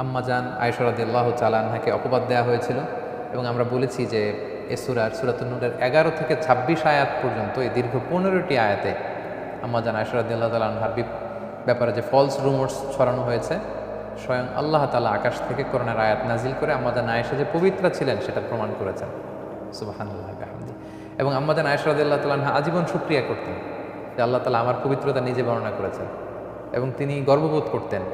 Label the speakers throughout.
Speaker 1: আম্মাজান আয়েশা রাদিয়াল্লাহু তাআলা আনহাকে অপবাদ দেওয়া হয়েছিল এবং আমরা বলেছি যে এ সূরাতুন নূরের 11 থেকে 26 আয়াত পর্যন্ত এই দীর্ঘ 15টি আয়াতে আম্মাজান আয়েশা রাদিয়াল্লাহু তাআলা আনহার ব্যাপারে যে ফলস রুমার্স ছড়ানো হয়েছে, স্বয়ং আল্লাহ তাআলা আকাশ থেকে কোরআনের আয়াত নাজিল করে আম্মাজান আয়েশা যে পবিত্র ছিলেন সেটা প্রমাণ করেছেন। সুবহানাল্লাহি ওয়া বিহামদিহি। এবং আম্মাজান আয়েশা রাদিয়াল্লাহু তাআলা আনহা আজীবন শুকরিয়া করতেন যে আল্লাহ তাআলা আমার পবিত্রতা নিজে বর্ণনা করেছেন, এবং তিনি গর্ববোধ করতেন,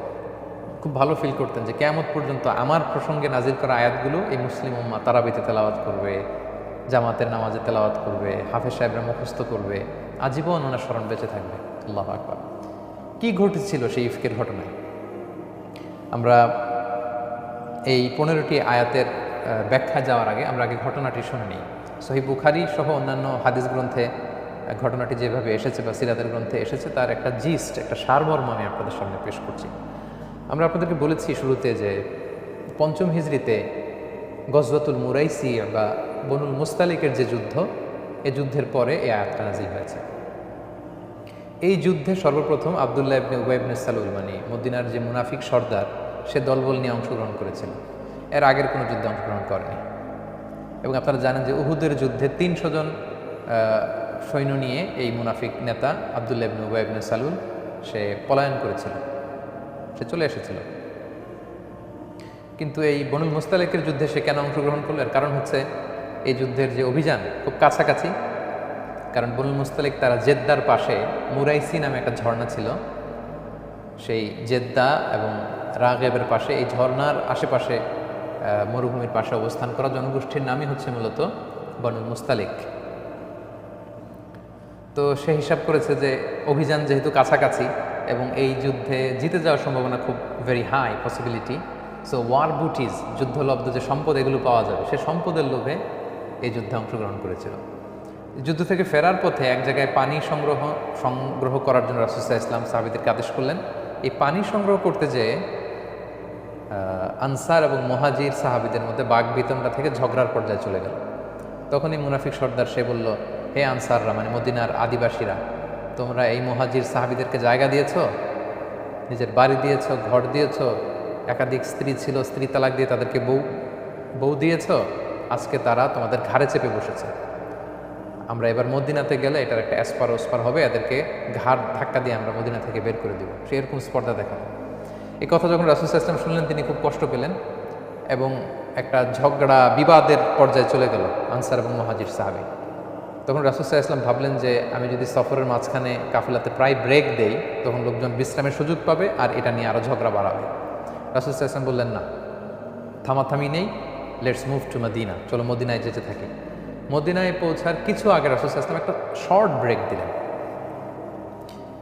Speaker 1: খুব ভালো ফিল করতেন যে কিয়ামত পর্যন্ত আমার প্রসঙ্গে নাজিল করা আয়াতগুলো এই মুসলিম উম্মাহ তারাবিতে তেলাওয়াত করবে, জামাতের নামাজে তেলাওয়াত করবে, হাফেজ সাহেবরা মুখস্থ করবে, আজীবন ওনার স্মরণ বেঁচে থাকবে। আল্লাহু আকবার। কি ঘটেছিল সেই ইফকের ঘটনায়? আমরা এই 15টি আয়াতের ব্যাখ্যা যাওয়ার আগে আমরা আগে ঘটনাটি শুনে নিই। সহিহ বুখারী সহ অন্যান্য হাদিস গ্রন্থে ঘটনাটি যেভাবে এসেছে বা সিরাতের গ্রন্থে এসেছে তার একটা জিস্ট, একটা সারমর্ম আমি আপনাদের সামনে পেশ করছি। আমরা আপনাদেরকে বলেছি শুরুতে যে 5ম হিজরিতে গজওয়াতুল মুরাইসি বা বনুল মুস্তালিকের যে যুদ্ধ, এই যুদ্ধের পরে এই আয়াতটা নাজিল হয়েছে। এই যুদ্ধে সর্বপ্রথম আব্দুল্লাহ ইবনে উবাই ইবনে সালুল, মানে মদিনার যে মুনাফিক সর্দার, সে দলবল নিয়ে অংশগ্রহণ করেছিল। এর আগের কোনো যুদ্ধে অংশগ্রহণ করেনি। এবং আপনারা জানেন যে উহুদের যুদ্ধে 300 জন সৈন্য নিয়ে এই মুনাফিক নেতা আব্দুল্লাহ ইবনে উবাই ইবনে সালুল সে পলায়ন করেছিল, সে চলে এসেছিল। কিন্তু এই বনুল মুস্তালিকের যুদ্ধে সে কেন অংশগ্রহণ করলো? এর কারণ হচ্ছে এই যুদ্ধের যে অভিযান খুব কাছাকাছি। কারণ বনুল মুস্তালিক তারা জেদ্দার পাশে মুরাইসি নামে একটা ঝর্ণা ছিল, সেই জেদ্দা এবং রাগেবের পাশে, এই ঝর্ণার আশেপাশে মরুভূমির পাশে অবস্থান করা জনগোষ্ঠীর নামই হচ্ছে মূলত বনুল মুস্তালিক। তো সে হিসাব করেছে যে অভিযান যেহেতু কাছাকাছি এবং এই যুদ্ধে জিতে যাওয়ার সম্ভাবনা খুব very high possibility, so war booties, যুদ্ধলব্ধ যে সম্পদ এগুলো পাওয়া যাবে, সে সম্পদের লোভে এই যুদ্ধে অংশগ্রহণ করেছিল। যুদ্ধ থেকে ফেরার পথে এক জায়গায় পানি সংগ্রহ করার জন্য রাসূল সাল্লাল্লাহু আলাইহি ওয়াসাল্লাম সাহাবীদেরকে আদেশ করলেন। এই পানি সংগ্রহ করতে যেয়ে আনসার এবং মুহাজির সাহাবীদের মধ্যে বাকবিতণ্ডা থেকে ঝগড়ার পর্যায়ে চলে গেল। তখন এই মুনাফিক সর্দার সে বলল, হে আনসাররা, মানে মদিনার আদিবাসীরা, তোমরা এই মুহাজির সাহাবীদেরকে জায়গা দিয়েছ, নিজের বাড়ি দিয়েছ, ঘর দিয়েছ, একাধিক স্ত্রী ছিল, স্ত্রী তালাক দিয়ে তাদেরকে বউ দিয়েছ, আজকে তারা তোমাদের ঘাড়ে চেপে বসেছে। আমরা এবার মদিনাতে গেলে এটার একটা এসপার ওসপার হবে, এদেরকে ঘাড় ধাক্কা দিয়ে আমরা মদিনা থেকে বের করে দেব। সে এরকম স্পর্ধা দেখালো। এই কথা যখন রাসূল সাল্লাল্লাহু আলাইহি ওয়াসাল্লাম শুনলেন, তিনি খুব কষ্ট পেলেন এবং একটা ঝগড়া বিবাদের পর্যায়ে চলে গেল আনসার এবং মুহাজির সাহাবী। তখন রাসূল সাল্লাল্লাহু আলাইহি ওয়াসাল্লাম ভাবলেন যে আমি যদি সফরের মাঝখানে কাফেলাতে প্রায় ব্রেক দেই, তখন লোকজন বিশ্রামের সুযোগ পাবে আর এটা নিয়ে আরও ঝগড়া বাড়াবে। রাসূল সাল্লাল্লাহু আলাইহি ওয়াসাল্লাম বললেন, না, থামাথামি নেই, লেটস মুভ টু মদিনা, চলো মদিনায় যেতে থাকি। মদিনায় পৌঁছার কিছু আগে রাসূল সাল্লাল্লাহু আলাইহি ওয়াসাল্লাম একটা শর্ট ব্রেক দিলেন।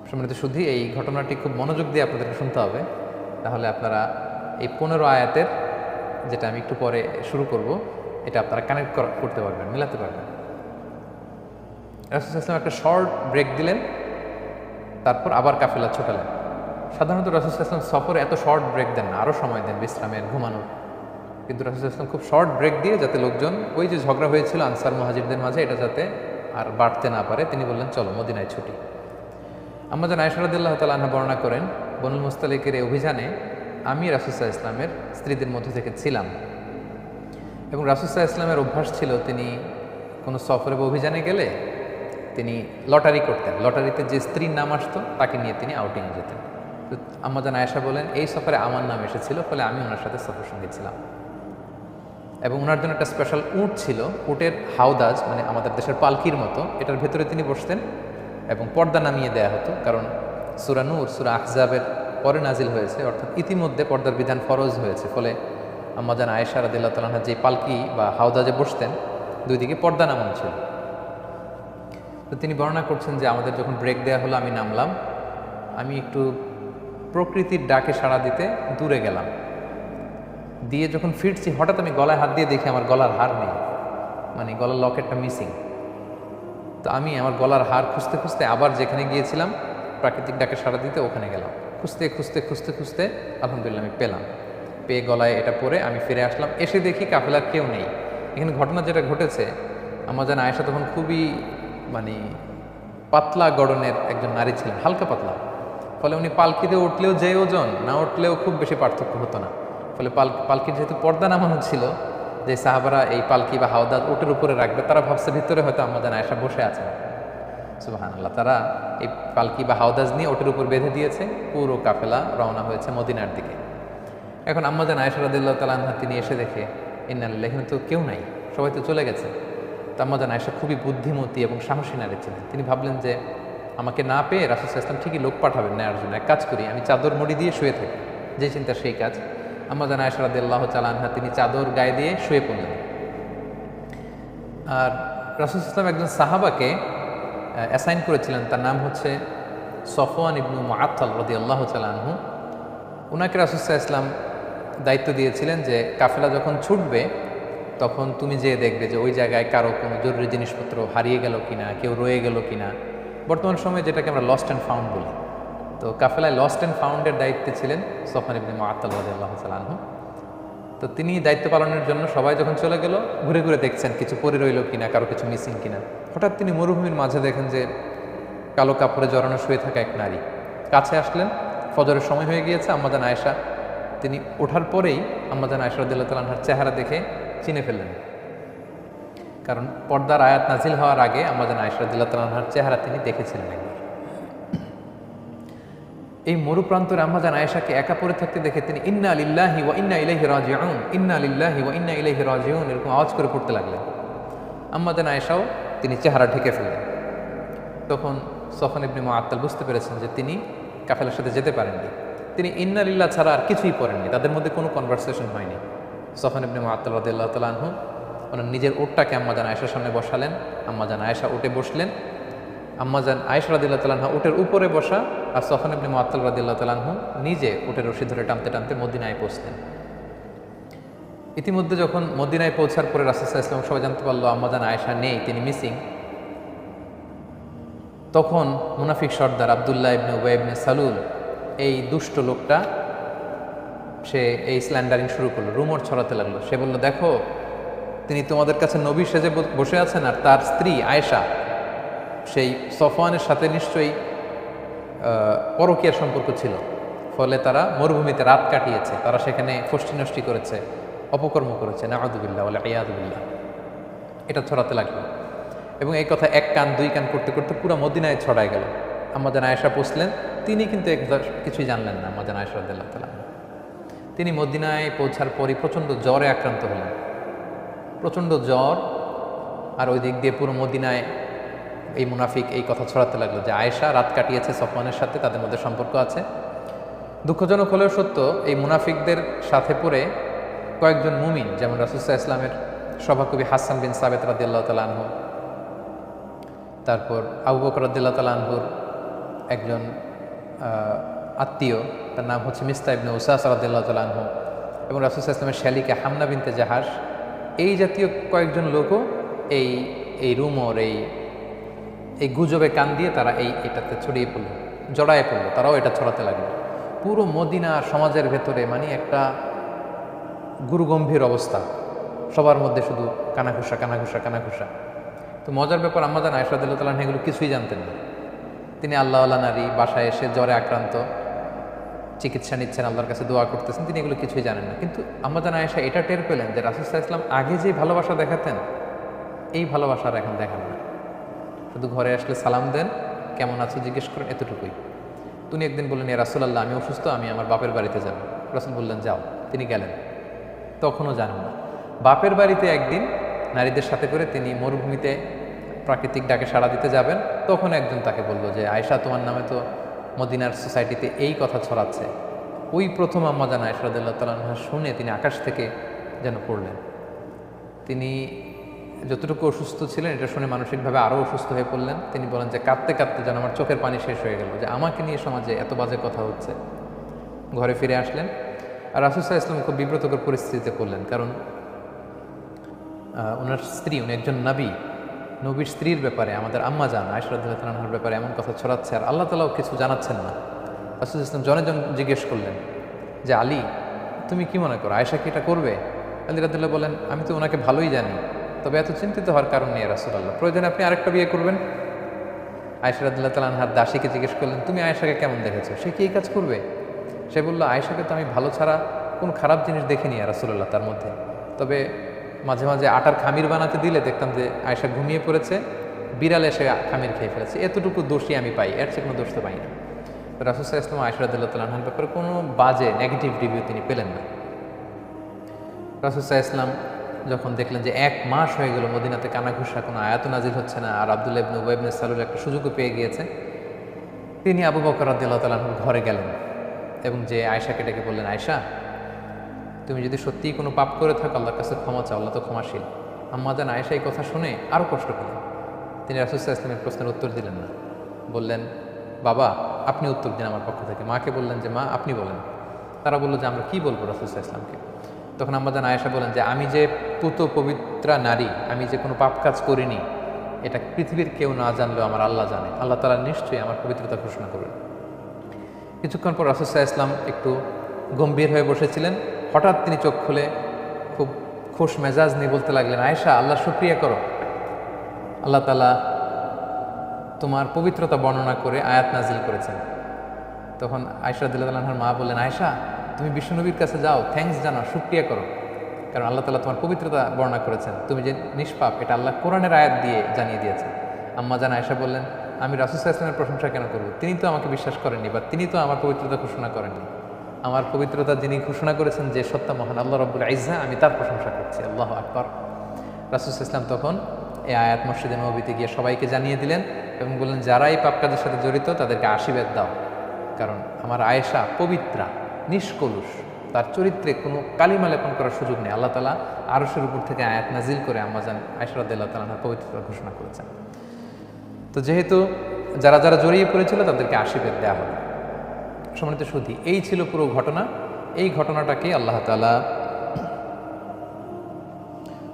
Speaker 1: সম্মানিত শুধু এই ঘটনাটি খুব মনোযোগ দিয়ে আপনাদেরকে শুনতে হবে, তাহলে আপনারা এই 15 আয়াতের, যেটা আমি একটু পরে শুরু করব, এটা আপনারা কানেক্ট করতে পারবেন, মেলাতে পারবেন। রাসূল সাল্লাল্লাহু আলাইহি ওয়াসাল্লাম একটা শর্ট ব্রেক দিলেন, তারপর আবার কাফেলা ছোটালেন। সাধারণত রাসূল সাল্লাল্লাহু আলাইহি ওয়াসাল্লাম সফরে এত শর্ট ব্রেক দেন না, আরও সময় দেন বিশ্রামের, ঘুমানোর। কিন্তু রাসূল সাল্লাল্লাহু আলাইহি ওয়াসাল্লাম খুব শর্ট ব্রেক দিয়ে, যাতে লোকজন ওই যে ঝগড়া হয়েছিল আনসার মুহাজিরদের মাঝে, এটা যাতে আর বাড়তে না পারে, তিনি বললেন চলো মদিনায় ছুটি। আম্মাজান আয়েশা রাদিয়াল্লাহু তাআলা আনহা বর্ণনা করেন, বনুল মুস্তালিকের এই অভিযানে আমি রাসূল সাল্লাল্লাহু আলাইহি ওয়াসাল্লামের স্ত্রীদের মধ্যে থেকে ছিলাম। এবং রাসূল সাল্লাল্লাহু আলাইহি ওয়াসাল্লামের অভ্যাস ছিল, তিনি কোনো সফরে বা অভিযানে গেলে তিনি লটারি করতেন। লটারিতে যে স্ত্রীর নাম আসতো তাকে নিয়ে তিনি আউটিংয়ে যেতেন। তো আম্মাজান আয়েশা বলেন, এই সফরে আমার নাম এসেছিল, ফলে আমি ওনার সাথে সফর সঙ্গী ছিলাম। এবং ওনার জন্য একটা স্পেশাল উট ছিল, উটের হাউদাজ, মানে আমাদের দেশের পালকির মতো, এটার ভেতরে তিনি বসতেন এবং পর্দা নামিয়ে দেয়া হতো। কারণ সূরা নূর, সূরা আহজাবের পরে নাজিল হয়েছে, অর্থাৎ ইতিমধ্যে পর্দার বিধান ফরজ হয়েছে। ফলে আম্মাজান আয়েশা রাদিয়াল্লাহু তাআলা আনহা যে পালকি বা হাউদাজে বসতেন, দুই দিকে পর্দা নামানো ছিল। তো তিনি বর্ণনা করছেন যে আমাদের যখন ব্রেক দেওয়া হলো, আমি নামলাম, আমি একটু প্রকৃতির ডাকে সাড়া দিতে দূরে গেলাম, দিয়ে যখন ফিরছি হঠাৎ আমি গলায় হাত দিয়ে দেখি আমার গলার হার নেই, মানে গলার লকেটটা মিসিং। তো আমি আমার গলার হার খুঁজতে খুঁজতে আবার যেখানে গিয়েছিলাম প্রাকৃতিক ডাকে সাড়া দিতে, ওখানে গেলাম। খুঁজতে খুঁজতে খুঁজতে খুঁজতে আলহামদুলিল্লাহ আমি পেলাম। পেয়ে গলায় এটা পরে আমি ফিরে আসলাম। এসে দেখি কাফেলার কেউ নেই। এখানে ঘটনা যেটা ঘটেছে, আম্মাজান আয়েশা তখন খুবই মানে পাতলা গড়নের একজন নারী ছিলেন, হালকা পাতলা। ফলে উনি পালকিতে উঠলেও যে ওজন, না উঠলেও খুব বেশি পার্থক্য হতো না। ফলে পালকির যেহেতু পর্দা নামানো ছিল, যে সাহাবারা এই পালকি বা হাওদাজ ওটের উপরে রাখবে, তারা ভাবছে ভিতরে হয়তো আম্মাজান আয়েশা বসে আছেন। সুবহানাল্লাহ, তারা এই পালকি বা হাওদাজ নিয়ে ওটের উপর বেঁধে দিয়েছে। পুরো কাফেলা রওনা হয়েছে মদিনার দিকে। এখন আম্মাজান আয়েশা রাদিয়াল্লাহু তাআলা আনহা তিনি এসে দেখে ইন্না লিল্লাহি, এখানে তো কেউ নাই, সবাই তো চলে গেছে। তো আম্মাজান আয়েশা খুবই বুদ্ধিমতী এবং সাহসী নারী ছিলেন। তিনি ভাবলেন যে আমাকে না পেয়ে রাসূল সাল্লাল্লাহু আলাইহি ওয়াসাল্লাম ঠিকই লোক পাঠাবেন নেয়ার জন্য। এক কাজ করি, আমি চাদর মুড়ি দিয়ে শুয়ে থাকি। যে চিন্তা সেই কাজ। আম্মাজান আয়েশা রাদিয়াল্লাহু তাআলা আনহা তিনি চাদর গায়ে দিয়ে শুয়ে পড়লেন। আর রাসূল সাল্লাল্লাহু আলাইহি ওয়াসাল্লাম একজন সাহাবাকে অ্যাসাইন করেছিলেন, তার নাম হচ্ছে সফওয়ান ইবনু মুআত্তাল রাদিয়াল্লাহু তাআলা আনহু। ওনাকে রাসূল সাল্লাল্লাহু আলাইহি ওয়াসাল্লাম দায়িত্ব দিয়েছিলেন যে কাফেলা যখন ছুটবে তখন তুমি যেয়ে দেখবে যে ওই জায়গায় কারো কোনো জরুরি জিনিসপত্র হারিয়ে গেল কিনা, কেউ রয়ে গেল কিনা। বর্তমান সময়ে যেটাকে আমরা লস্ট অ্যান্ড ফাউন্ড বলি। তো কাফেলায় লস্ট অ্যান্ড ফাউন্ডের দায়িত্বে ছিলেন সফওয়ান ইবনে মুআত্তাল রাদিয়াল্লাহু তাআলা আনহু। তো তিনি দায়িত্ব পালনের জন্য সবাই যখন চলে গেল, ঘুরে ঘুরে দেখছেন কিছু পড়ে রইল কিনা, কারো কিছু মিসিং কিনা। হঠাৎ তিনি মরুভূমির মাঝে দেখেন যে কালো কাপড়ে জড়ানো শুয়ে থাকা এক নারী। কাছে আসলেন, ফজরের সময় হয়ে গিয়েছে। আম্মাজান আয়েশা তিনি ওঠার পরেই আম্মাজান আয়েশা রাদিয়াল্লাহু তাআলা আনহার চেহারা দেখে চিনে ফেললেন, কারণ পর্দার আয়াত নাজিল হওয়ার আগে আম্মাজান আয়েশা রাদিয়াল্লাহু তাআলা আনহার চেহারা তিনি দেখেছিলেন একবার। এই মরুপ্রান্তরে আম্মাজান আয়েশাকে একা পড়ে থাকতে দেখে তিনি ইন্না লিল্লাহি ওয়া ইন্না ইলাইহি রাজিউন, ইন্না লিল্লাহি ওয়া ইন্না ইলাইহি রাজিউন এরকম আওয়াজ করে পড়তে লাগলেন। আম্মাজান আয়েশাও তিনি চেহারা ঢেকে ফেললেন। তখন সফওয়ান ইবনে মুআত্তাল বুঝতে পেরেছেন যে তিনি কাফেলার সাথে যেতে পারেননি। তিনি ইন্না লিল্লাহ ছাড়া আর কিছুই পড়েননি, তাদের মধ্যে কোনো কনভারসেশন হয়নি। সফওয়ান ইবনে মুআত্তাল রাদিয়াল্লাহু তাআলা আনহু ওনার নিজের উটটাকে আম্মাজান আয়েশার সামনে বসালেন। আম্মাজান আয়েশা উটে বসলেন। আম্মাজান আয়েশা রাদিয়াল্লাহু তাআলা আনহা উটের উপরে বসা, আর সফওয়ান ইবনে মুআত্তাল রাদিয়াল্লাহু তাআলা আনহু নিজে উটের রশি ধরে টানতে টানতে মদিনায় পৌঁছলেন। ইতিমধ্যে যখন মদিনায় পৌঁছার পরে রাসূল সাল্লাল্লাহু আলাইহি ওয়াসাল্লাম সবাই জানতে পারলো আম্মাজান আয়েশা নেই, তিনি মিসিং। তখন মুনাফিক সর্দার আব্দুল্লাহ ইবনে উবাই ইবনে সালুল, এই দুষ্ট লোকটা, সে এই স্ল্যান্ডারিং শুরু করলো, রুমর ছড়াতে লাগলো। সে বলল, দেখো তিনি তোমাদের কাছে নবী সেজে বসে আছেন, আর তার স্ত্রী আয়েশা সেই সফওয়ানের সাথে নিশ্চয়ই পরকীয়ার সম্পর্ক ছিল। ফলে তারা মরুভূমিতে রাত কাটিয়েছে, তারা সেখানে ফষ্টি নষ্টি করেছে, অপকর্ম করেছে। নাউযুবিল্লাহ ওয়াল ইয়াযু বিল্লাহ। এটা ছড়াতে লাগলো এবং এই কথা এক কান দুই কান করতে করতে পুরো মদিনায় ছড়ায় গেল। আম্মাজান আয়েশা পৌঁছলেন, তিনি কিন্তু কিছুই জানলেন না। আম্মাজান আয়েশা রাদিয়াল্লাহু তাআলা তিনি মদিনায় পৌঁছার পরই প্রচণ্ড জ্বরে আক্রান্ত হলেন, প্রচণ্ড জ্বর। আর ওই দিক দিয়ে পুরো মদিনায় এই মুনাফিক এই কথা ছড়াতে লাগলো যে আয়েশা রাত কাটিয়েছে সফওয়ানের সাথে, তাদের মধ্যে সম্পর্ক আছে। দুঃখজনক হলেও সত্য, এই মুনাফিকদের সাথে পড়ে কয়েকজন মুমিন, যেমন রাসূল সাল্লাল্লাহু আলাইহি ওয়াসাল্লামের সভাকবি হাসান বিন সাবিত রাদিয়াল্লাহু তাআলা আনহু, তারপর আবু বকর রাদিয়াল্লাহু তাআলা আনহুর একজন আত্মীয়, তার নাম হচ্ছে মিস্তা ইবনে উসাস রাদিয়াল্লাহু তাআলা আনহু, এবং রাসূল সাল্লাল্লাহু আলাইহি ওয়াসাল্লামের শালিকা হামনা বিনতে জাহাশ, এই জাতীয় কয়েকজন লোকও এই রুমর, এই গুজবে কান দিয়ে তারা এটাতে ছড়িয়ে পড়লো, জড়ায় পড়লো, তারাও এটা ছড়াতে লাগলো। পুরো মদিনা সমাজের ভেতরে মানে একটা গুরুগম্ভীর অবস্থা, সবার মধ্যে শুধু কানাঘুষা কানাঘুষা কানাঘুষা। তো মজার ব্যাপার, আম্মাজান আয়েশা রাদিয়াল্লাহু তাআলা এগুলো কিছুই জানতেন না। তিনি আল্লাহওয়ালা নারী, বাসায় এসে জ্বরে আক্রান্ত, চিকিৎসা নিচ্ছেন, আল্লাহর কাছে দোয়া করতেছেন, তিনি এগুলো কিছুই জানেন না। কিন্তু আম্মাজান আয়েশা এটা টের পেলেন যে রাসূল সাল্লাল্লাহু আলাইহি ওয়াসাল্লাম আগে যে ভালোবাসা দেখাতেন, এই ভালোবাসার এখন দেখান না। শুধু ঘরে আসলে সালাম দেন, কেমন আছো জিজ্ঞেস করেন, এতটুকুই। তিনি একদিন বললেন, ইয়া রাসূলুল্লাহ, আমি অসুস্থ, আমি আমার বাপের বাড়িতে যাব। রাসূল বললেন, যাও। তিনি গেলেন, তখনও জানেন না। বাপের বাড়িতে একদিন নারীদের সাথে করে তিনি মরুভূমিতে প্রাকৃতিক ডাকে সাড়া দিতে যাবেন। তখন একজন তাকে বলল যে আয়েশা, তোমার নামে তো মদিনার সোসাইটিতে এই কথা ছড়াচ্ছে। ওই প্রথম আম্মাজান আয়েশা রাদিয়াল্লাহু তাআলা আনহা শুনে তিনি আকাশ থেকে যেন পড়লেন। তিনি যতটুকু অসুস্থ ছিলেন এটা শুনে মানসিকভাবে আরও অসুস্থ হয়ে পড়লেন। তিনি বলেন যে কাঁদতে কাঁদতে যেন আমার চোখের পানি শেষ হয়ে গেল, যে আমাকে নিয়ে সমাজে এত বাজে কথা হচ্ছে। ঘরে ফিরে আসলেন, আর রাসূল সাল্লাল্লাহু আলাইহি ওয়াসাল্লাম খুব বিব্রতকর পরিস্থিতিতে পড়লেন, কারণ ওনার স্ত্রী, উনি একজন নবীর স্ত্রীর ব্যাপারে, আমাদের আম্মাজান আয়েশা রাদিয়াল্লাহু তাআলা আনহার ব্যাপারে এমন কথা ছড়াচ্ছে, আর আল্লাহ তাআলাও কিছু জানাচ্ছেন না। রাসূল সাল্লাল্লাহু আলাইহি ওয়াসাল্লাম জনে জন জিজ্ঞেস করলেন যে আলী, তুমি কি মনে করো আয়েশা কি এটা করবে? আলী রাদিয়াল্লাহু বলেন, আমি তো ওনাকে ভালোই জানি, তবে এত চিন্তিত হওয়ার কারণ নেই রাসূলুল্লাহ, প্রয়োজনে আপনি আরেকটা বিয়ে করবেন। আয়েশা রাদিয়াল্লাহু তাআলা আনহার দাসীকে জিজ্ঞেস করলেন, তুমি আয়েশাকে কেমন দেখেছো, সে কি এই কাজ করবে? সে বলল, আয়েশাকে তো আমি ভালো ছাড়া কোনো খারাপ জিনিস দেখিনি আর রাসূলুল্লাহ তার মধ্যে। তবে মাঝে মাঝে আটার খামির বানাতে দিলে দেখতাম যে আয়েশা ঘুমিয়ে পড়েছে, বিড়াল এসে খামির খেয়ে ফেলেছে, এতটুকু দোষই আমি পাই, এর চেয়ে কোনো দোষ তো পাই না। রাসূল সাল্লাল্লাহু আলাইহি ওয়াসাল্লাম আয়েশা রাদিয়াল্লাহু তাআলা আনহার ব্যাপারে কোনো বাজে নেগেটিভ রিভিউ তিনি পেলেন না। রাসূল সাল্লাল্লাহু আলাইহি ওয়াসাল্লাম যখন দেখলেন যে 1 মাস হয়ে গেল মদিনাতে কানাঘুষা, কোনো আয়াত নাজিল হচ্ছে না, আর আব্দুল্লাহ ইবনে উবাই ইবনে সালুল একটা সুযোগও পেয়ে গিয়েছে, তিনি আবু বকর রাদিয়াল্লাহু তাআলা আনহুর ঘরে গেলেন এবং যে আয়েশাকে ডেকে বললেন, আয়েশা, তুমি যদি সত্যিই কোনো পাপ করে থাকো আল্লাহর কাছে ক্ষমা চাও, আল্লাহ তো ক্ষমাশীল। আম্মা জান আয়েশা এই কথা শুনে আরও কষ্ট পেলেন। তিনি রাসূল সাল্লাল্লাহু আলাইহি ওয়াসাল্লামের প্রশ্নের উত্তর দিলেন না, বললেন, বাবা আপনি উত্তর দিন আমার পক্ষ থেকে। মাকে বললেন যে মা আপনি বলেন। তারা বললো যে আমরা কি বলবো রাসূল সাল্লাল্লাহু আলাইহি ওয়াসাল্লামকে। তখন আম্মা জান আয়েশা বলেন যে আমি যে পুত পবিত্রা নারী, আমি যে কোনো পাপ কাজ করিনি, এটা পৃথিবীর কেউ না জানলেও আমার আল্লাহ জানে, আল্লাহ তাআলা নিশ্চয়ই আমার পবিত্রতা ঘোষণা করবেন। কিছুক্ষণ পর রাসূল সাল্লাল্লাহু আলাইহি ওয়াসাল্লাম একটু গম্ভীর হয়ে বসেছিলেন, হঠাৎ তিনি চোখ খুলে খুব খুশ মেজাজ নিয়ে বলতে লাগলেন, আয়েশা আল্লাহ শুকরিয়া করো, আল্লাহ তাআলা তোমার পবিত্রতা বর্ণনা করে আয়াত নাজিল করেছেন। তখন আয়েশা রাদিয়াল্লাহু আনহার মা বললেন, আয়েশা তুমি বিশ্বনবীর কাছে যাও, থ্যাঙ্কস জানাও, শুকরিয়া করো, কারণ আল্লাহ তাআলা তোমার পবিত্রতা বর্ণনা করেছেন, তুমি যে নিষ্পাপ এটা আল্লাহ কোরআনের আয়াত দিয়ে জানিয়ে দিয়েছেন। আম্মা জান আয়েশা বললেন, আমি রাসূল সাল্লাল্লাহু আলাইহি ওয়াসাল্লামের প্রশংসা কেন করব? তিনি তো আমাকে বিশ্বাস করেননি, বা তিনি তো আমার পবিত্রতা ঘোষণা করেননি। আমার পবিত্রতা যিনি ঘোষণা করেছেন যে সত্তা মহান আল্লাহ রাব্বুল ইজ্জা, আমি তার প্রশংসা করছি। আল্লাহু আকবার। রাসূল সাল্লাল্লাহু আলাইহি ওয়াসাল্লাম তখন এই আয়াত মসজিদে নববীতে গিয়ে সবাইকে জানিয়ে দিলেন এবং বললেন, যারা এই পাপ কাজের সাথে জড়িত তাদেরকে আশীর্বাদ দাও, কারণ আমার আয়েশা পবিত্রা, নিষ্কলুষ, তার চরিত্রে কোনো কালিমা লেপন করার সুযোগ নেই। আল্লাহ তাআলা আরশের উপর থেকে আয়াত নাজিল করে আম্মা জান আয়েশা রাদিয়াল্লাহু তাআলার পবিত্রতা ঘোষণা করেছেন। তো যেহেতু যারা যারা জড়িয়ে পড়েছিল তাদেরকে আশীর্বাদ দেওয়া হবে। সম্মানিত সুধী, এই ছিল পুরো ঘটনা। এই ঘটনাটাকে আল্লাহ তাআলা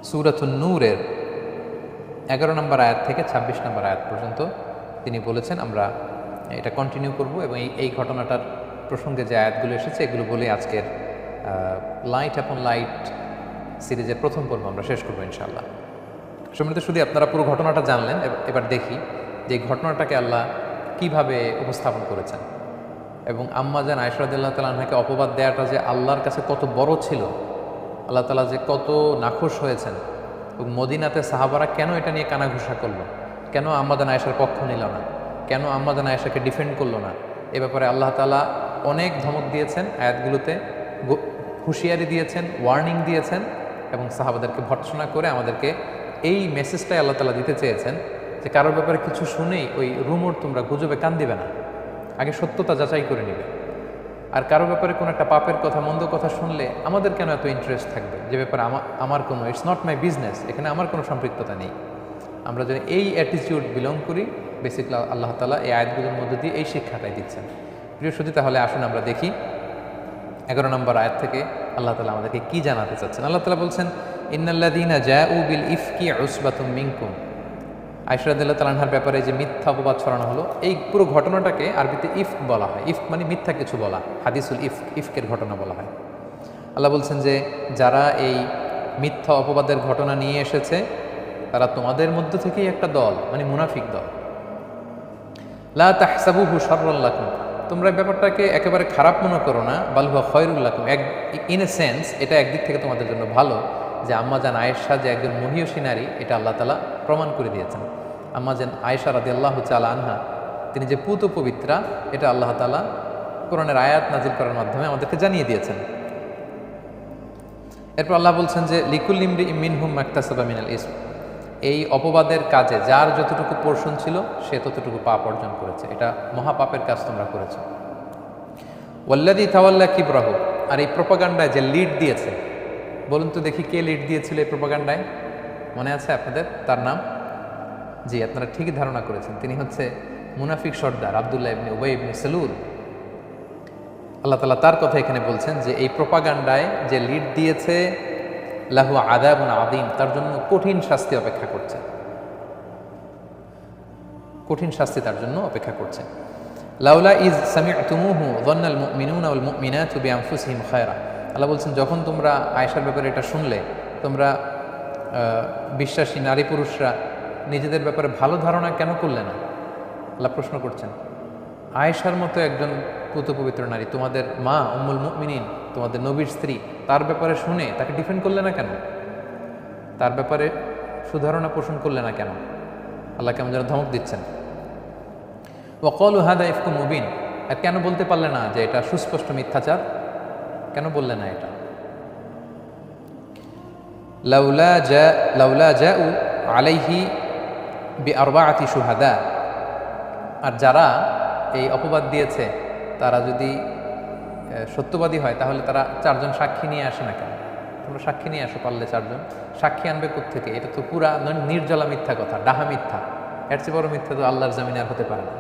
Speaker 1: সূরাতুন নূরের 11 নম্বর আয়াত থেকে 26 নম্বর আয়াত পর্যন্ত তিনি বলেছেন। আমরা এটা কন্টিনিউ করব এবং এই ঘটনাটার প্রসঙ্গে যে আয়াতগুলো এসেছে এগুলো বলে আজকের লাইট আপন লাইট সিরিজের প্রথম পর্ব আমরা শেষ করবো ইনশাআল্লাহ। সম্মানিত শুধু আপনারা পুরো ঘটনাটা জানলেন, এবার দেখি যে এই ঘটনাটাকে আল্লাহ কিভাবে উপস্থাপন করেছেন এবং আম্মা জান আয়েশা রাদিয়াল্লাহু তাআলা আনহাকে অপবাদ দেওয়াটা যে আল্লাহর কাছে কত বড় ছিল, আল্লাহ তাআলা যে কত নাখুশ হয়েছেন এবং মদিনাতে সাহাবারা কেন এটা নিয়ে কানাঘুষা করলো, কেন আম্মা জান আয়েশার পক্ষ নিল না, কেন আম্মা জান আয়েশাকে ডিফেন্ড করলো না, এ ব্যাপারে আল্লাহ তাআলা অনেক ধমক দিয়েছেন, আয়াতগুলোতে হুঁশিয়ারি দিয়েছেন, ওয়ার্নিং দিয়েছেন এবং সাহাবাদেরকে ভর্ৎসনা করে আমাদেরকে এই মেসেজটাই আল্লাহ তাআলা দিতে চেয়েছেন যে কারোর ব্যাপারে কিছু শুনেই ওই রুমর তোমরা গুজবে কান দিবে না, আগে সত্যতা যাচাই করে নিবে। আর কারো ব্যাপারে কোনো একটা পাপের কথা, মন্দ কথা শুনলে আমাদের কেন এত ইন্টারেস্ট থাকবে, যে ব্যাপারে আমার কোনো, ইটস নট মাই বিজনেস, এখানে আমার কোনো সম্পৃক্ততা নেই। আমরা যদি এই অ্যাটিটিউড বিলং করি, বেসিক্যালি আল্লাহ তাআলা এই আয়াতগুলোর মধ্যে দিয়ে এই শিক্ষাটাই দিচ্ছেন। প্রিয় সুধী, তাহলে আসুন আমরা দেখি 11 নম্বর আয়াত থেকে আল্লাহ তাআলা আমাদেরকে কি জানাতে চাচ্ছেন। আল্লাহ তাআলা বলছেন, ইন্নাল্লাযীনা জাউ বিল ইফকি উসবাতুম মিনকুম। আয়েশা রাদিয়াল্লাহু তাআলা আনহার ব্যাপারে যে মিথ্যা অপবাদ ছড়ানো হলো, এই পুরো ঘটনাটাকে আরবিতে ইফক বলা হয়। ইফক মানে মিথ্যা কিছু বলা, হাদিসুল ইফকের ঘটনা বলা হয়। আল্লাহ বলছেন যে যারা এই মিথ্যা অপবাদের ঘটনা নিয়ে এসেছে তারা তোমাদের মধ্য থেকেই একটা দল, মানে মুনাফিক দল। লা তাহসাবুহু শাররাল লাকুম, তোমরা ব্যাপারটাকে একেবারে খারাপ মনে করো না, বাল হুয়া খায়রুল লাকুম, ইন এ সেন্স এটা একদিক থেকে তোমাদের জন্য ভালো যে আম্মা জান আয়েশা যে একজন মহিয়সী নারী, এটা আল্লাহ তাআলা প্রমাণ করে দিয়েছেন। আম্মা জান আয়েশা রাদিয়াল্লাহু তাআলা আনহা তিনি যে পুত পবিত্রা, এটা আল্লাহ তাআলা কোরআনের আয়াত নাজিল করার মাধ্যমে আমাদেরকে জানিয়ে দিয়েছেন। এরপর আল্লাহ বলছেন যে লিকুল ইমরি মিনহুম মাকতাসাবা মিনাল ইসম, এই অপবাদের কাজে যার যতটুকু পোর্শন ছিল সে ততটুকু পাপ অর্জন করেছে, এটা মহাপাপের কাজ তোমরা করেছো। ওয়াল্লাযী তাওয়াল্লা কিবরাহু, আর এই প্রোপাগান্ডায় যে লিড দিয়েছে, বলুন তো দেখি কে লিড দিয়েছিল এই প্রোপাগান্ডায়? মনে আছে আপনাদের তার নাম? জি, আপনারা ঠিকই ধারণা করেছেন, তিনি হচ্ছে মুনাফিক সর্দার আব্দুল্লাহ ইবনে উবাই ইবনে সালুল। আল্লাহ তাআলা তার কথা এখানে বলছেন যে এই প্রোপাগান্ডায় যে লিড দিয়েছে, লাহু আযাবুন আযীম, তার জন্য কঠিন শাস্তি অপেক্ষা করছে, কঠিন শাস্তি তার জন্য অপেক্ষা করছে। লাউলা ইজ সামি'তুমুহু যান্নাল মুমিনুনা ওয়াল মুমিনাতু বিআনফুসিহিম খায়রা, আল্লাহ বলছেন যখন তোমরা আয়েশার ব্যাপারে এটা শুনলে, তোমরা বিশ্বাসী নারী পুরুষরা নিজেদের ব্যাপারে ভালো ধারণা কেন করলে না? আল্লাহ প্রশ্ন করছেন, আয়েশার মতো একজন পুত পবিত্র নারী, তোমাদের মা উম্মুল মুমিনিন, তোমাদের নবীর স্ত্রী, তার ব্যাপারে শুনে তাকে ডিফেন্ড করলে না কেন? তার ব্যাপারে সুধারণা পোষণ করলে না কেন? আল্লাহ কেমন যেন ধমক দিচ্ছেন। ওয়াকালু হাদা ইফকুম মুবিন, আর কেন বলতে পারলে না যে এটা সুস্পষ্ট মিথ্যাচার? কেন বললে না এটা? লাউলা জাউ আলাইহি বিআরবাআতি শুহাদা, আর যারা এই অপবাদ দিয়েছে তারা যদি সত্যবাদী হয় তাহলে তারা 4 জন সাক্ষী নিয়ে আসে না কেন? তোমরা সাক্ষী নিয়ে আসো পারলে 4 জন। সাক্ষী আনবে কোত্থেকে? এটা তো পুরা নির্জলা মিথ্যা কথা, ডাহা মিথ্যা। এর চেয়ে বড় মিথ্যা তো আল্লাহর জামিনে আর হতে পারে না।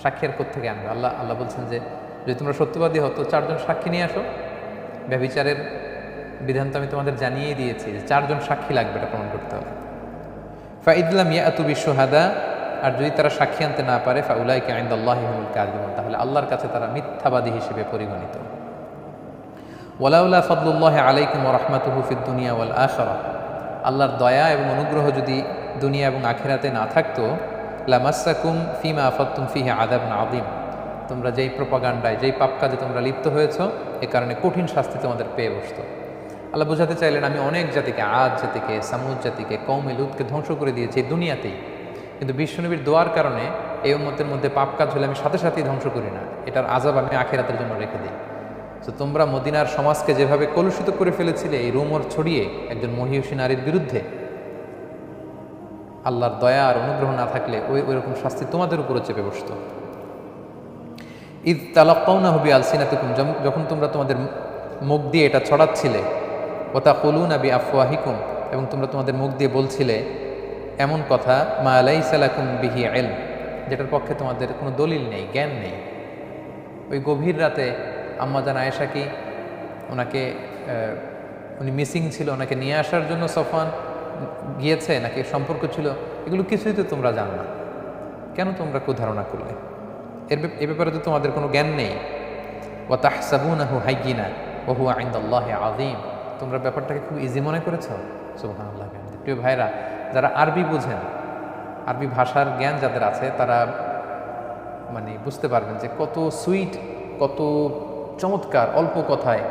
Speaker 1: সাক্ষী আর কোত্থেকে আনবে? আল্লাহ বলছেন যে যদি তোমরা সত্যবাদী হতো 4 জন সাক্ষী নিয়ে আসো। ব্যভিচারের বিধান তো আমি তোমাদের জানিয়েই দিয়েছি যে 4 জন সাক্ষী লাগবে এটা প্রমাণ করতে হবে। ফাইদলাম ইয়াতু বিশুহাদা, আর যদি তারা সাক্ষী আনতে না পারে ফাউলাইকা ইনদাল্লাহি হুমুল কাযিবুন, তাহলে আল্লাহর কাছে তারা মিথ্যাবাদী হিসেবে পরিগণিত। ওয়ালাউলা ফাদলুল্লাহি আলাইকুম ওয়া রাহমাতুহু ফিদ দুনিয়া ওয়াল আখিরাহ, আল্লাহর দয়া এবং অনুগ্রহ যদি দুনিয়া এবং আখিরাতে না থাকতো, লামাসসাকুম ফিমা আফাদতুম ফিহি আযাবুন আযীম, তোমরা যেই প্রপাগান্ডায় যেই পাপ কাজে তোমরা লিপ্ত হয়েছো এ কারণে কঠিন শাস্তি তোমাদের পেয়ে বসতো। আল্লাহ বোঝাতে চাইলেন আমি অনেক জাতিকে, আদ জাতিকে, সামুদ জাতিকে, কওমে লুতকে ধ্বংস করে দিয়েছি এই দুনিয়াতেই, কিন্তু বিশ্বনবীর দোয়ার কারণে এই উম্মতের মধ্যে পাপ কাজ হলে আমি সাথে সাথেই ধ্বংস করি না, এটার আযাব আমি আখিরাতের জন্য রেখে দিই। তো তোমরা মদিনার সমাজকে যেভাবে কলুষিত করে ফেলেছিলে এই রুমর ছড়িয়ে একজন মহিষী নারীর বিরুদ্ধে, আল্লাহর দয়া আর অনুগ্রহ না থাকলে ওইরকম শাস্তি তোমাদের উপরে চেপে বসতো। ইদ তালাক্কাউনাহু বিআলসিনাতিকুম, যখন তোমরা তোমাদের মুখ দিয়ে এটা ছড়াচ্ছিলে, ওয়া তাকুলুনা বিআফওয়াহিকুম, এবং তোমরা তোমাদের মুখ দিয়ে বলছিলে এমন কথা, মা লাইসা লাকুম বিহি ইলম, যেটার পক্ষে তোমাদের কোনো দলিল নেই, জ্ঞান নেই। ওই গভীর রাতে আম্মা জান আয়েশা কি ওনাকে উনি মিসিং ছিল, ওনাকে নিয়ে আসার জন্য সফওয়ান গিয়েছে নাকি সম্পর্ক ছিল, এগুলো কিছুই তো তোমরা জানো না, কেন তোমরা কুধারণা করলে? এ ব্যাপারে তো তোমাদের কোনো জ্ঞান নেই। ওয়া তাহসাবুনাহু হাইয়িনা ওয়া হুয়া ইনদাল্লাহি আযীম, তোমরা ব্যাপারটাকে খুব ইজি মনে করেছো। সুবহানাল্লাহ। প্রিয় ভাইরা, যারা আরবি বুঝেন, আরবি ভাষার জ্ঞান যাদের আছে তারা মানে বুঝতে পারবেন যে কত সুইট, কত চমৎকার অল্প কথায়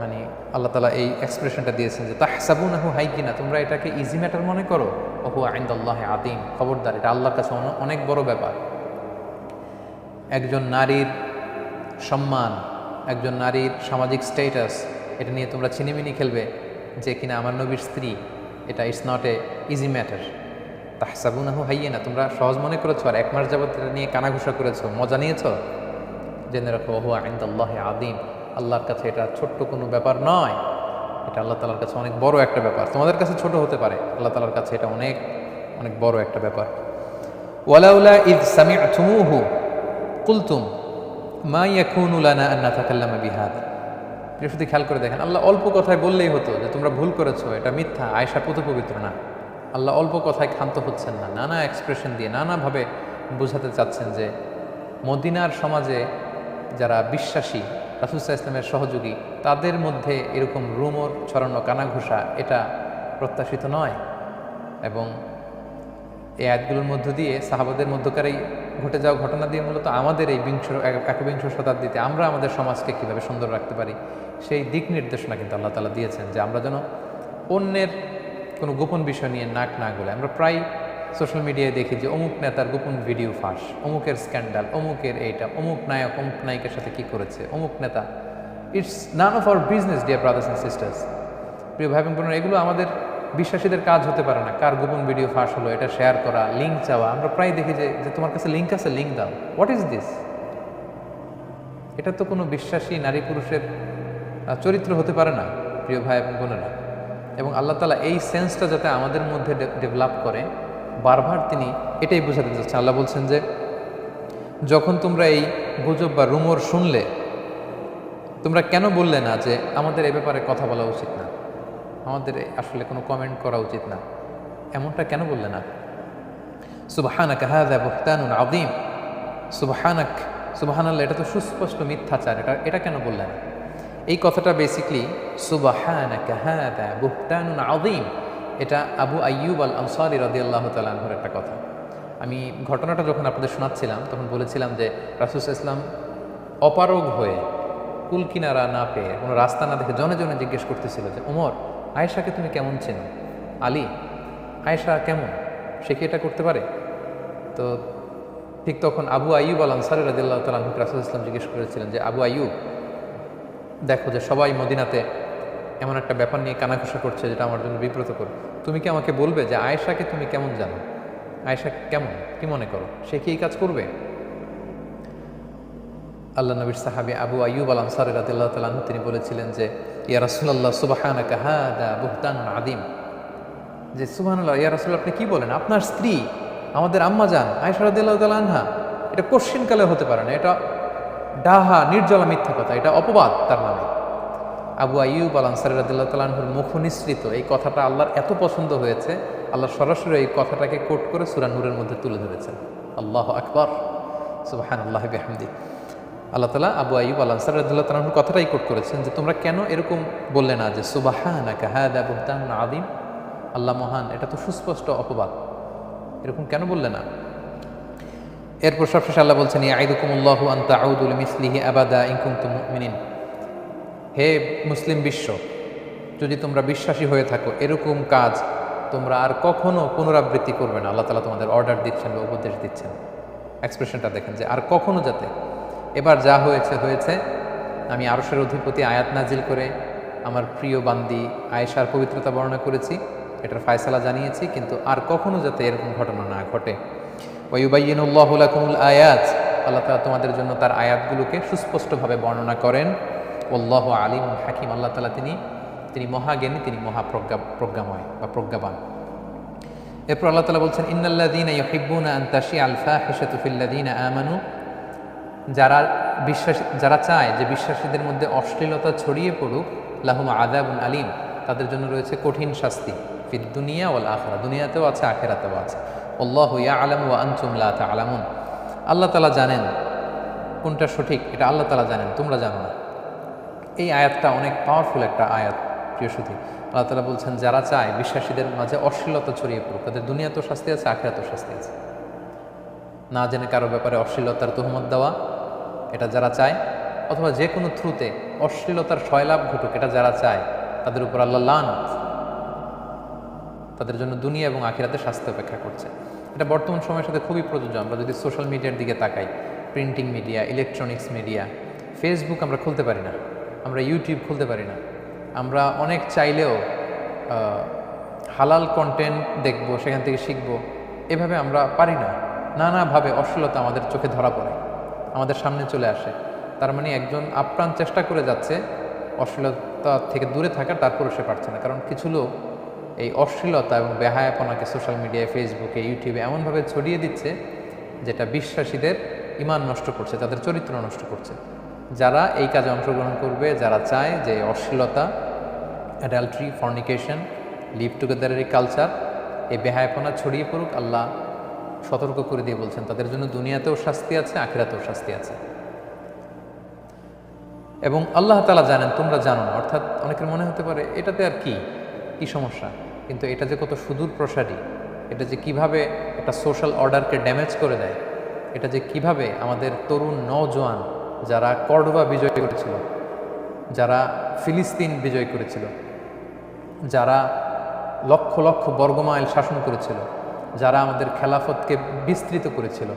Speaker 1: মানে আল্লাহ তাআলা এই এক্সপ্রেশনটা দিয়েছেন যে তাহসাবুনাহু হাইয়িনা, তোমরা এটাকে ইজি ম্যাটার মনে করো, ওয়া হুয়া ইনদাল্লাহি আযীম, খবরদার এটা আল্লাহর কাছে অনেক বড় ব্যাপার। একজন নারীর সম্মান, একজন নারীর সামাজিক স্ট্যাটাস, এটা নিয়ে তোমরা ছিনিমিনি খেলবে যে কিনা আমার নবীর স্ত্রী, এটা it's not a easy matter. তাহসাবুনাহু হাইয়িনা, তোমরা সহজ মনে করেছো আর 1 মাস যাবত এটা নিয়ে কানাঘুষা করেছো, মজা নিয়েছো। জেনে রাখো ওয়া হুয়া ইনদাল্লাহি আযীম, আল্লাহর কাছে এটা ছোট্ট কোনো ব্যাপার নয়, এটা আল্লাহ তাআলার কাছে অনেক বড় একটা ব্যাপার। তোমাদের কাছে ছোট হতে পারে, আল্লাহ তাআলার কাছে এটা অনেক অনেক বড় একটা ব্যাপার। ওয়ালাউলা ইয সামি'তুমুহু কুলতুম মা ইয়াকুনু লানা আন নাতাকাল্লামা বিহাদা, শুধু খেয়াল করে দেখেন, আল্লাহ অল্প কথায় বললেই হতো যে তোমরা ভুল করেছো, এটা মিথ্যা, আয়েশা পুত পবিত্র না। আল্লাহ অল্প কথায় ক্ষান্ত হচ্ছেন না, নানা এক্সপ্রেশন দিয়ে নানাভাবে বোঝাতে চাচ্ছেন যে মদিনার সমাজে যারা বিশ্বাসী, রাসূল সাল্লাল্লাহু আলাইহি ওয়াসাল্লামের সহযোগী, তাদের মধ্যে এরকম রুমর ছড়ানো, কানাঘুষা এটা প্রত্যাশিত নয়। এবং এই আয়াতগুলোর মধ্য দিয়ে সাহাবাদের মধ্যকারই ঘটে যাওয়া ঘটনা দিয়ে মূলত আমাদের এই একবিংশ শতাব্দীতে আমরা আমাদের সমাজকে কীভাবে সুন্দর রাখতে পারি সেই দিক নির্দেশনা কিন্তু আল্লাহ তাআলা দিয়েছেন, যে আমরা যেন অন্যের কোনো গোপন বিষয় নিয়ে নাক না গলে। আমরা প্রায় সোশ্যাল মিডিয়ায় দেখি যে অমুক নেতার গোপন ভিডিও ফাঁস, অমুকের স্ক্যান্ডাল, অমুকের এইটা, অমুক নায়ক অমুক নায়িকার সাথে কী করেছে অমুক নেতা। It's none of our business dear brothers and sisters. প্রিয় ভাই বোনেরা, এগুলো আমাদের বিশ্বাসীদের কাজ হতে পারে না। কার গোপন ভিডিও ফাঁস হলো এটা শেয়ার করা, লিঙ্ক চাওয়া। আমরা প্রায় দেখি যে তোমার কাছে লিঙ্ক আছে, লিঙ্ক দাও। What is this? এটা তো কোনো বিশ্বাসী নারী পুরুষের চরিত্র হতে পারে না প্রিয় ভাই এবং বোনেরা। এবং আল্লাহ তাআলা এই সেন্সটা যাতে আমাদের মধ্যে ডেভেলপ করে, বারবার তিনি এটাই বোঝাতে চাচ্ছেন। আল্লাহ বলছেন যে যখন তোমরা এই গুজব বা রুমর শুনলে, তোমরা কেন বললে না যে আমাদের এ ব্যাপারে কথা বলা উচিত না, আমাদের আসলে কোনো কমেন্ট করা উচিত না, এমনটা কেন বললে না? সুবহানাকা হাযা বুহতানুন আযীম, সুবহানাক, সুবহানাল্লাহ, এটা তো সুস্পষ্ট মিথ্যাচার, এটা কেন বললে না? এই কথাটা বেসিকলি সুবহানাকা হাযা বুহতানুন আযীম, এটা আবু আইয়ুব আল আনসারী রাদিয়াল্লাহু তাআলা আনহুর একটা কথা। আমি ঘটনাটা যখন আপনাদের শোনাচ্ছিলাম তখন বলেছিলাম যে রাসূল সাল্লাল্লাহু আলাইহি ওয়াসাল্লাম অপারগ হয়ে কুল কিনারা না পেয়ে, কোনো রাস্তা না দেখে জনে জনে জিজ্ঞেস করতেছিল যে ওমর, আয়েশাকে তুমি কেমন চেনো? আলী, আয়েশা কেমন, সে কি এটা করতে পারে? তো ঠিক তখন আবু আইয়ুব আল আনসারী রাদিয়াল্লাহু তাআলা আনহু রাসূল ইসলাম জিজ্ঞেস করেছিলেন যে আবু আইয়ুব, দেখো যে সবাই মদিনাতে এমন একটা ব্যাপার নিয়ে কানাঘুষা করছে যেটা আমার জন্য বিব্রতকর, তুমি কি আমাকে বলবে যে আয়েশাকে তুমি কেমন জানো? আয়েশা কেমন, কি মনে করো, সে কি এই কাজ করবে? আল্লাহ নবীর সাহাবী আবু আইয়ুব আল আনসারী রাদিয়াল্লাহু তাআলা আনহু তিনি বলেছিলেন যে ইয়া রাসূলুল্লাহ সুবহানাকা হাদা বুহতানুন আযীম, যে সুবহানাল্লাহ, ইয়া রাসূলুল্লাহ, আপনি কি বলেন? আপনার স্ত্রী আমাদের আম্মা জান আয়েশা রাদিয়াল্লাহু তাআলা আনহা, এটা কোশ্চিনকালে হতে পারে না, এটা ডাহা নির্জলা মিথ্যা কথা, এটা অপবাদ তার নামে। আবু আইয়ুব আল আনসারী রাদিয়াল্লাহু তাআলা আনহুর মুখ নিঃসৃত এই কথাটা আল্লাহর এত পছন্দ হয়েছে, আল্লাহ সরাসরি এই কথাটাকে কোট করে সূরা নূরের মধ্যে তুলে ধরেছেন। আল্লাহু আকবার, সুবহানাল্লাহি বিহামদিহি। আল্লাহ তাআলা আবু আইয়ুব আল আনসারী রাদিয়াল্লাহু তাআলা আনহুর কথাটাই কোট করেছেন যে তোমরা কেন এরকম বললে না যে সুবহানাকা হাদা বুহতানুন আযীম, আল্লাহ মহান, এটা তো সুস্পষ্ট অপবাদ, এরকম কেন বললে না? এরপর সবশেষে আল্লাহ বলছেন ইয়াইদুকুমুল্লাহু আন তাউদু লিমিসলিহি আবাদা ইন কুনতুম মুমিনিন, হে মুসলিম বিশ্ব, যদি তোমরা বিশ্বাসী হয়ে থাকো এরকম কাজ তোমরা আর কখনো পুনরাবৃত্তি করবে না। আল্লাহ তাআলা তোমাদের অর্ডার দিচ্ছেন বা উপদেশ দিচ্ছেন। এক্সপ্রেশনটা দেখেন যে আর কখনো যাতে, এবার যা হয়েছে হয়েছে, আমি আরশের অধিপতি আয়াত নাজিল করে আমার প্রিয় বান্দি আয়েশার পবিত্রতা বর্ণনা করেছি, এটার ফায়সালা জানিয়েছি, কিন্তু আর কখনো যাতে এরকম ঘটনা না ঘটে। ওয়ায়ুবাইয়িনুল্লাহু লাকুমুল আয়াত, আল্লাহ তাআলা তোমাদের জন্য তার আয়াতগুলোকে সুস্পষ্টভাবে বর্ণনা করেন। আল্লাহু আলিমুন হাকিম, আল্লাহ তাআলা তিনি মহাজ্ঞানী, তিনি প্রজ্ঞাময় বা প্রজ্ঞাবান। এরপর আল্লাহ তাআলা বলছেন ইন্নাল্লাযীনা ইউহিব্বুনা আন তাশিআল ফাহিশাতু ফিল্লাযীনা আমানু, যারা চায় যে বিশ্বাসীদের মধ্যে অশ্লীলতা ছড়িয়ে পড়ুক, লাহুম আযাবুন আলীম, তাদের জন্য রয়েছে কঠিন শাস্তি, ফিদ দুনিয়া ওয়াল আখিরা, দুনিয়াতেও আছে আখিরাতেও আছে। আল্লাহু ইয়ালামু ওয়া আনতুম লা তা'লামুন, আল্লাহ তাআলা জানেন কোনটা সঠিক, এটা আল্লাহ তাআলা জানেন, তোমরা জানো না। এই আয়াতটা অনেক পাওয়ারফুল একটা আয়াত প্রিয় সুধী। আল্লাহ তাআলা বলছেন যারা চায় বিশ্বাসীদের মাঝে অশ্লীলতা ছড়িয়ে পড়ুক, তাদের দুনিয়াতেও শাস্তি আছে, আখিরাতেও শাস্তি আছে। না জেনে কারো ব্যাপারে অশ্লীলতার তুহমত দেওয়া, এটা যারা চায়, অথবা যে কোনো থ্রুতে অশ্লীলতার সয়লাভ ঘটুক, এটা যারা চায় তাদের উপর আল্লাহ লানত, তাদের জন্য দুনিয়া এবং আখিরাতে শাস্তি অপেক্ষা করছে। এটা বর্তমান সময়ের সাথে খুবই প্রযোজ্য। আমরা যদি সোশ্যাল মিডিয়ার দিকে তাকাই, printing media, electronics media, Facebook আমরা খুলতে পারি না, আমরা ইউটিউব খুলতে পারি না, আমরা অনেক চাইলেও হালাল কন্টেন্ট দেখবো, সেখান থেকে শিখবো, এভাবে আমরা পারি না। নানাভাবে অশ্লীলতা আমাদের চোখে ধরা পড়ে, আমাদের সামনে চলে আসে। তার মানে একজন আপ্রাণ চেষ্টা করে যাচ্ছে অশ্লীলতা থেকে দূরে থাকা, তারপরে সে পারছে না। কারণ কিছু লোক এই অশ্লীলতা এবং বেহায়াপনাকে সোশ্যাল মিডিয়ায়, ফেসবুকে, ইউটিউবে এমনভাবে ছড়িয়ে দিচ্ছে যেটা বিশ্বাসীদের ঈমান নষ্ট করছে, তাদের চরিত্র নষ্ট করছে। যারা এই কাজে অংশগ্রহণ করবে, যারা চায় যে অশ্লীলতা, অ্যাডাল্ট্রি, ফর্নিকেশন, লিভ টুগেদারের কালচার, এই বেহায়াপনা ছড়িয়ে পড়ুক, আল্লাহ সতর্ক করে দিয়ে বলছেন তাদের জন্য দুনিয়াতেও শাস্তি আছে, আখিরাতেও শাস্তি আছে। এবং আল্লাহ তাআলা জানেন, তোমরা জানো না। অর্থাৎ অনেকের মনে হতে পারে এটাতে আর কি সমস্যা, কিন্তু এটা যে কত সুদূর প্রসারী, এটা যে কিভাবে একটা সোশ্যাল অর্ডারকে ড্যামেজ করে দেয়, এটা যে কিভাবে আমাদের তরুণ নওজোয়ান যারা কর্ডোবা বিজয় করেছিল, যারা ফিলিস্তিন বিজয় করেছিল, যারা লক্ষ লক্ষ বর্গমাইল শাসন করেছিল, যারা আমাদের খেলাফতকে বিস্তৃত করেছিল,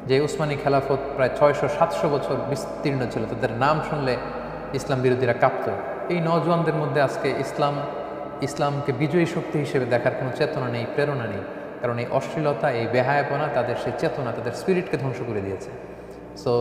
Speaker 1: যে উসমানী খেলাফত প্রায় 600-700 বছর বিস্তীর্ণ ছিল, তাদের নাম শুনলে ইসলাম বিরোধীরা কাঁপত। এই নওজোয়ানদের মধ্যে আজকে ইসলামকে বিজয়ী শক্তি হিসেবে দেখার কোনো চেতনা নেই, প্রেরণা নেই। কারণ এই অশ্লীলতা, এই বেহায়াপনা তাদের সেই চেতনা, তাদের স্পিরিটকে ধ্বংস করে দিয়েছে। সো